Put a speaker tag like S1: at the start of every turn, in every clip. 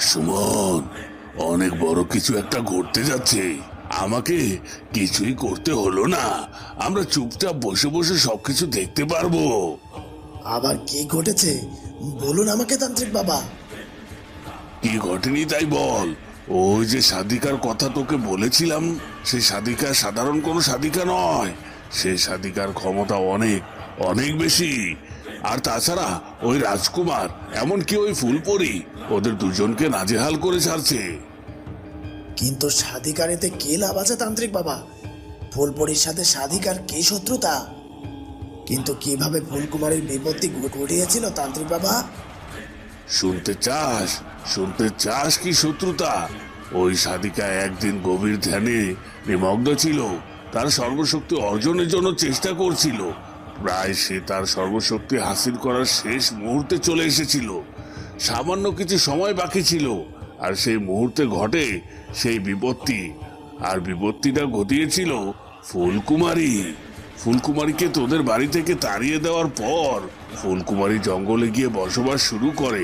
S1: সুমন, অনেক বড় কিছু একটা ঘটতে যাচ্ছে। আমাকে কিছুই করতে হলো না, আমরা চুপচাপ বসে বসে সবকিছু দেখতে পারবো।
S2: আবার কি ঘটেছে বলুন আমাকে তান্ত্রিক বাবা।
S1: কি ঘটেনি তাই বল। ওই যে সাধিকার কথা তোকে বলেছিলাম, সে সাধিকা সাধারণ কোনো সাধিকা নয়। সে সাধিকার ক্ষমতা অনেক অনেক বেশি। আর তাছাড়া ওই রাজকুমার, এমনকি ওই ফুলপরি, ওদের দুজনকে নাজেহাল করে ছাড়ছে।
S2: কিন্তু সাধিকারিতে কি লাভ আছে তান্ত্রিক বাবা? ফুলপরির সাথে সাধিকার কি শত্রুতা? কিন্তু কিভাবে ফুলকুমারীর বিপত্তি ঘটিয়েছিল তান্ত্রিক বাবা?
S1: শুনতে চাস কি শত্রুতা? ওই সাধিকা একদিন গভীর ধ্যানে নিমগ্ন ছিল, তার সর্বশক্তি অর্জনের জন্য চেষ্টা করছিল। প্রায় সে তার সর্বশক্তি হাসিল করার শেষ মুহূর্তে চলে এসেছিল। সামান্য কিছু সময় বাকি ছিল, আর সেই মুহূর্তে ঘটে সেই বিপত্তি। আর বিপত্তিটা ঘটিয়েছিল ফুলকুমারী। ফুলকুমারীকে তোদের বাড়ি থেকে তাড়িয়ে দেওয়ার পর ফুলকুমারী জঙ্গলে গিয়ে বসবাস শুরু করে।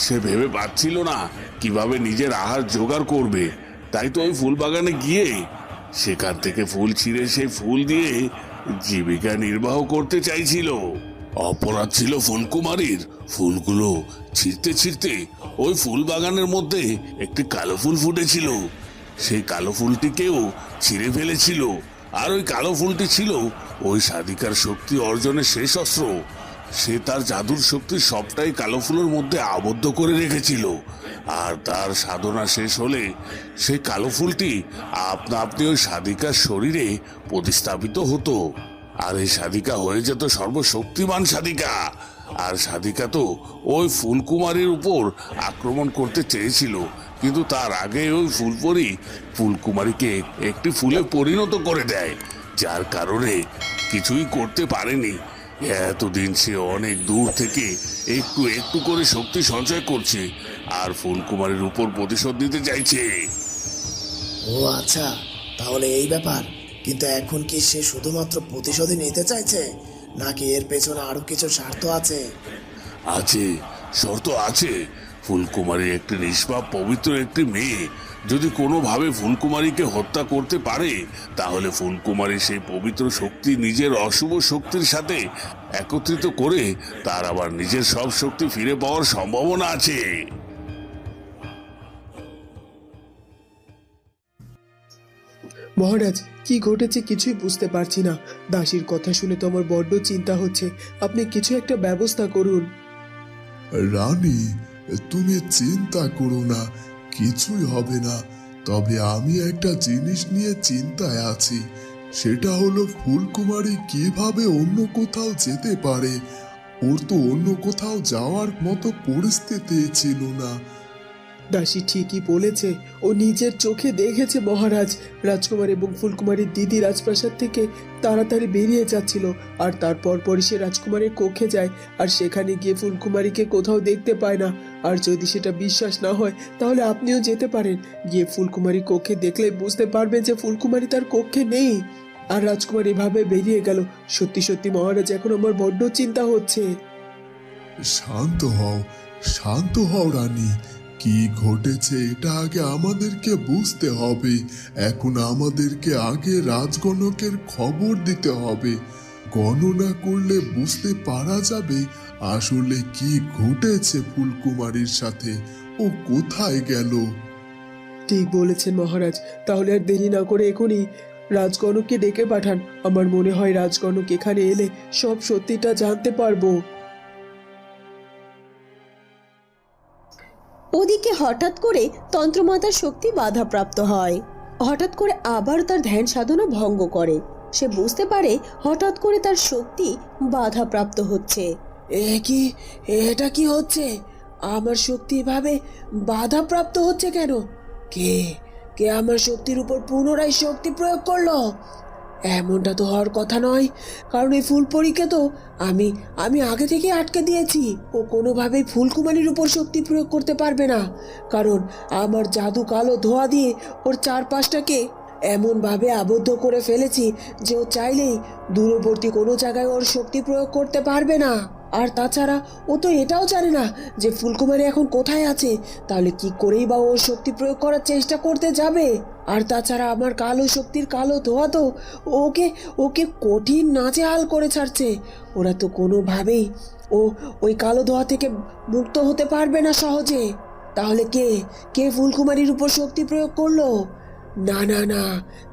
S1: সে ভেবে পাচ্ছিল না কিভাবে নিজের আহার জোগাড় করবে, তাই তো ওই ফুল বাগানে গিয়ে সেখান থেকে ফুল ছিঁড়ে সেই ফুল দিয়ে জীবিকা নির্বাহ করতে চাইছিল। অপরাধ ছিল ফুলকুমারীর। ফুলগুলো ছিঁড়তে ছিঁড়তে ওই ফুল বাগানের মধ্যে একটি কালো ফুল ফুটেছিল। সেই কালো ফুলটিকেও ছিঁড়ে ফেলেছিল। আর ওই কালো ফুলটি ছিল ওই সাধিকার শক্তি অর্জনের শেষ অস্ত্র। সে তার জাদুর শক্তি সবটাই কালো ফুলের মধ্যে আবদ্ধ করে রেখেছিল। আর তার সাধনা শেষ হলে সেই কালো ফুলটি আপনা আপনি ওই সাধিকার শরীরে প্রতিস্থাপিত হতো। আর এই সাধিকা হয়ে যেত সর্বশক্তিমান সাধিকা। আর সাধিকা তো ওই ফুলকুমারীর উপর আক্রমণ করতে চেয়েছিল, কিন্তু তার আগে ওই ফুলপরি ফুলকুমারীকে একটি ফুলে পরিণত করে দেয়, যার কারণে কিছুই করতে পারেনি। এতদিন সে অনেক দূর থেকে একটু একটু করে শক্তি সঞ্চয় করছে, আর ফুলকুমারীর উপর প্রতিশোধ নিতে চাইছে।
S2: ও আচ্ছা, তাহলে এই ব্যাপার। কিন্তু এখন কি সে শুধুমাত্র প্রতিশোধই নিতে চাইছে, নাকি এর পেছনে আরো কিছু স্বার্থ আছে?
S1: আছে, শর্ত আছে। ফুলকুমারী একটি নিষ্পাপ পবিত্র একটি মেয়ে। যদি কোনোভাবে ফুলকুমারীকে হত্যা করতে পারে, তাহলে ফুলকুমারী সেই পবিত্র শক্তি নিজের অশুভ শক্তির সাথে একত্রিত করে তার আবার নিজের সব শক্তি ফিরে পাওয়ার সম্ভাবনা আছে।
S3: মহারাজ, কি ঘটেছে কিছুই বুঝতে পারছি না। দাসীর কথা শুনে তো আমার বড্ড চিন্তা হচ্ছে। আপনি কিছু একটা ব্যবস্থা করুন।
S4: রানী, তুমি চিন্তা করো না, কিছুই হবে না। তবে আমি একটা জিনিস নিয়ে চিন্তায় আছি। সেটা হলো ফুলকুমারী কিভাবে অন্য কোথাও যেতে পারে। ওর তো অন্য কোথাও যাওয়ার মতো পরিস্থিতি ছিল না।
S3: দাসী ঠিকই বলেছে, ও নিজের চোখে দেখেছে মহারাজ, রাজকুমার এবং ফুলকুমারীর দিদি রাজপ্রাসাদ থেকে তাড়াতাড়ি বেরিয়ে যাচ্ছিল। আর তারপর পরই সে রাজকুমারীর কক্ষে যায়, আর সেখানে গিয়ে ফুলকুমারীকে কোথাও দেখতে পায় না। আর যদি সেটা বিশ্বাস না হয়, তাহলে আপনিও যেতে পারেন। গিয়ে ফুলকুমারী কক্ষে দেখলে বুঝতে পারবেন যে ফুলকুমারী তার কক্ষে নেই। আর রাজকুমার এভাবে বেরিয়ে গেল। সত্যি সত্যি মহারাজ, এখন আমার বড্ড চিন্তা হচ্ছে।
S4: শান্ত হও, শান্ত হও রানী। কি ঘটেছে এটা আগে আমাদেরকে বুঝতে হবে। এখন আমাদেরকে আগে রাজগণকের খবর দিতে হবে। গণনা করলে বুঝতে পারা যাবে আসলে কি ঘটেছে ফুলকুমারীর সাথে। ও কোথায় গেল?
S3: ঠিক বলেছেন মহারাজ। তাহলে আর দেরি না করে এখনই রাজগণককে ডেকে পাঠান। আমার মনে হয় রাজগণক এখানে এলে সব সত্যিটা জানতে পারবো।
S5: ওদিকে হঠাৎ করে তন্ত্রমাতার শক্তি বাধাপ্রাপ্ত হয়। হঠাৎ করে আবার তার ধ্যান সাধনা ভঙ্গ করে। সে বুঝতে পারে হঠাৎ করে তার শক্তি বাধাপ্রাপ্ত হচ্ছে।
S3: এটা কি হচ্ছে? আমার শক্তি এভাবে বাধাপ্রাপ্ত হচ্ছে কেন? কে কে আমার শক্তির উপর পুনরায় শক্তি প্রয়োগ করলো? এমনটা তো হওয়ার কথা নয়, কারণ এই ফুলপরীকে তো আমি আগে থেকে আটকে দিয়েছি। ও কোনোভাবেই ফুলকুমারীর উপর শক্তি প্রয়োগ করতে পারবে না, কারণ আমার জাদু কালো ধোঁয়া দিয়ে ওর চারপাশটাকে এমনভাবে আবদ্ধ করে ফেলেছি যে ও চাইলেই দূরবর্তী কোনো জায়গায় ওর শক্তি প্রয়োগ করতে পারবে না। আর তাছাড়া ও তো এটাও জানে না যে ফুলকুমারী এখন কোথায় আছে, তাহলে কি করেই বা ও শক্তি প্রয়োগ করার চেষ্টা করতে যাবে। আর তাছাড়া আমার কালো শক্তির কালো ধোয়া তো ওকে ওকে কঠিন নাজেহাল করে ছাড়ছে। ওরা তো কোনোভাবেই ওই কালো ধোয়া থেকে মুক্ত হতে পারবে না সহজে। তাহলে কে কে ফুলকুমারীর উপর শক্তি প্রয়োগ করলো? না না না,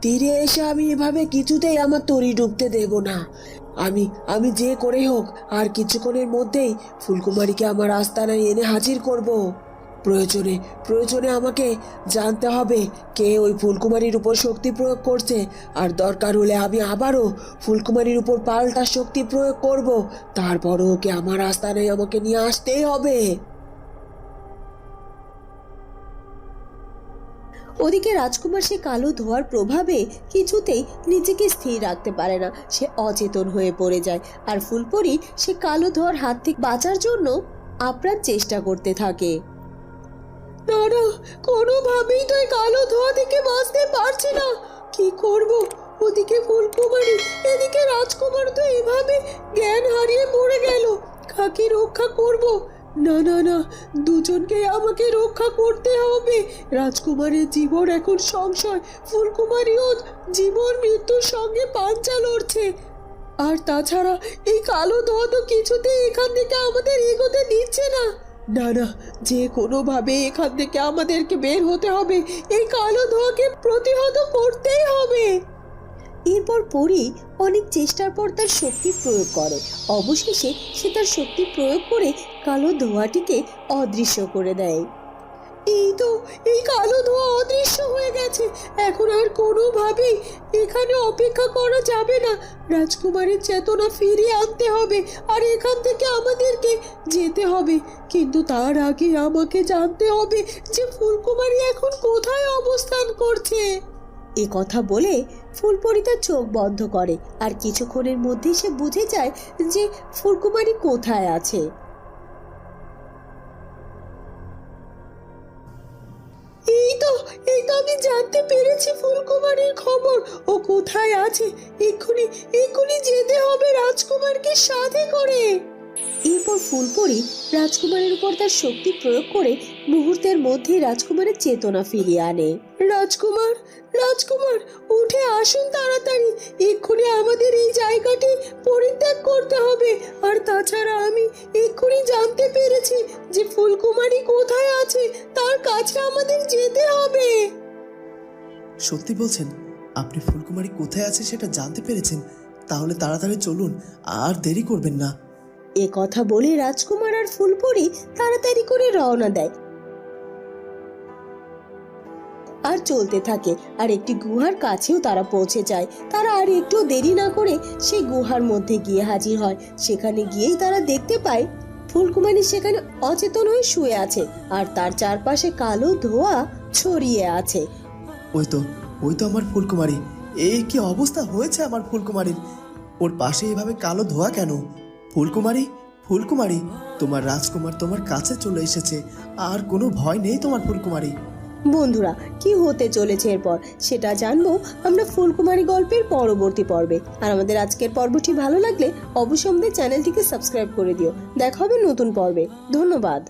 S3: তীরে এসে আমি এভাবে কিছুতেই আমার তরি ডুবতে দেব না। আমি যে করে হোক আর কিছুক্ষণের মধ্যেই ফুলকুমারীকে আমার আস্তানায় এনে হাজির করব। প্রয়োজনে আমাকে জানতে হবে কে ওই ফুলকুমারীর উপর শক্তি প্রয়োগ করছে, আর দরকার হলে আমি আবারও ফুলকুমারীর উপর পাল্টা শক্তি প্রয়োগ করব। তারপরও ওকে আমার আস্তানায় আমাকে নিয়ে আসতেই হবে।
S5: ওদিকে রাজকুমার সে কালো ধোঁয়ার প্রভাবে কিছুতেই নিজেকে স্থির রাখতে পারে না। সে অচেতন হয়ে পড়ে যায়, আর ফুলপরি সে কালো ধোঁয়ার হাত থেকে বাঁচার জন্য আপ্রাণ চেষ্টা করতে থাকে।
S3: না না, কোনোভাবেই তো এই কালো ধোঁয়া থেকে বাঁচতে পারছি না। কি করব? ওদিকে ফুলকুমারী, এদিকে রাজকুমার তো এভাবে জ্ঞান হারিয়ে পড়ে গেল। কাকে রক্ষা করব? না না না, দুজনকে আমাকে রক্ষা করতে হবে। রাজকুমারের জীবন এখন সংশয়, ফুলকুমারীও জীবন মৃত্যুর সঙ্গে পাঞ্জা লড়ছে। আর তাছাড়া এই কালো ধোঁয়া তো কিছুতেই এখান থেকে আমাদের এগোতে দিচ্ছে না। না না, যে কোনোভাবে এখান থেকে আমাদেরকে বের হতে হবে। এই কালো ধোঁয়াকে প্রতিহত করতেই হবে।
S5: এরপর পরি অনেক চেষ্টার পর তার শক্তি প্রয়োগ করে। অবশেষে সে তার শক্তি প্রয়োগ করে কালো ধোঁয়াটিকে অদৃশ্য করে দেয়।
S3: এই কালো ধোঁয়া অদৃশ্য হয়ে গেছে। এখন আর কোনোভাবেই এখানে অপেক্ষা করা যাবে না। রাজকুমারীর চেতনা ফিরিয়ে আনতে হবে, আর এখান থেকে আমাদেরকে যেতে হবে। কিন্তু তার আগে আমাকে জানতে হবে যে ফুলকুমারী এখন কোথায় অবস্থান করছে।
S5: এ কথা বলে ফুলপরি তার চোখ বন্ধ করে, আর কিছুক্ষণের মধ্যেই সে বুঝে যায় যে ফুলকুমারী কোথায় আছে।
S3: এই তো আমি জানতে পেরেছি ফুলকুমারীর খবর। ও কোথায় আছে? এক্ষুনি যেতে হবে রাজকুমারকে সাথে করে।
S5: এরপর ফুলপরি রাজকুমারের উপর তার শক্তি প্রয়োগ করে মুহূর্তের মধ্যেই রাজকুমারের চেতনা ফিরিয়ে আনে।
S3: রাজকুমার, উঠে আসুন তাড়াতাড়ি। এক্ষুনি আমাদের এই জায়গাটি পরিত্যাগ করতে হবে। আর তাছাড়া আমি এক্ষুনি জানতে পেরেছি যে ফুলকুমারী কোথায় আছে, তার কাছে আমাদের যেতে হবে।
S2: সত্যি বলছেন? আপনি ফুলকুমারী কোথায় আছে সেটা জানতে পেরেছেন? তাহলে তাড়াতাড়ি চলুন, আর দেরি করবেন না।
S5: এ কথা বলে রাজকুমার আর ফুলপরি তাড়াতাড়ি করে রওনা দেয় আর চলতে থাকে। আর একটি গুহার কাছেও তারা পৌঁছে যায়। তারা আর একটু দেরি না করে সেই গুহার মধ্যে গিয়ে হাজির হয়। সেখানে গিয়েই তারা দেখতে পায় ফুলকুমারী সেখানে অচেতন হয়ে শুয়ে আছে, আর তার চারপাশে কালো ধোঁয়া ছড়িয়ে আছে।
S2: ওই তো আমার ফুলকুমারী। এই কি অবস্থা হয়েছে আমার ফুলকুমারীর! ওর পাশে এভাবে কালো ধোঁয়া কেন? ফুলকুমারী, তোমার রাজকুমার তোমার কাছে চলে এসেছে। আর কোনো ভয় নেই তোমার ফুলকুমারী।
S5: বন্ধুরা, কি হতে চলেছে এরপর সেটা জানবো আমরা ফুলকুমারী গল্পের পরবর্তী পর্বে। আর আমাদের আজকের পর্বটি ভালো লাগলে অবশ্যই আমাদের চ্যানেলটিকে সাবস্ক্রাইব করে দিও। দেখা হবে নতুন পর্বে। ধন্যবাদ।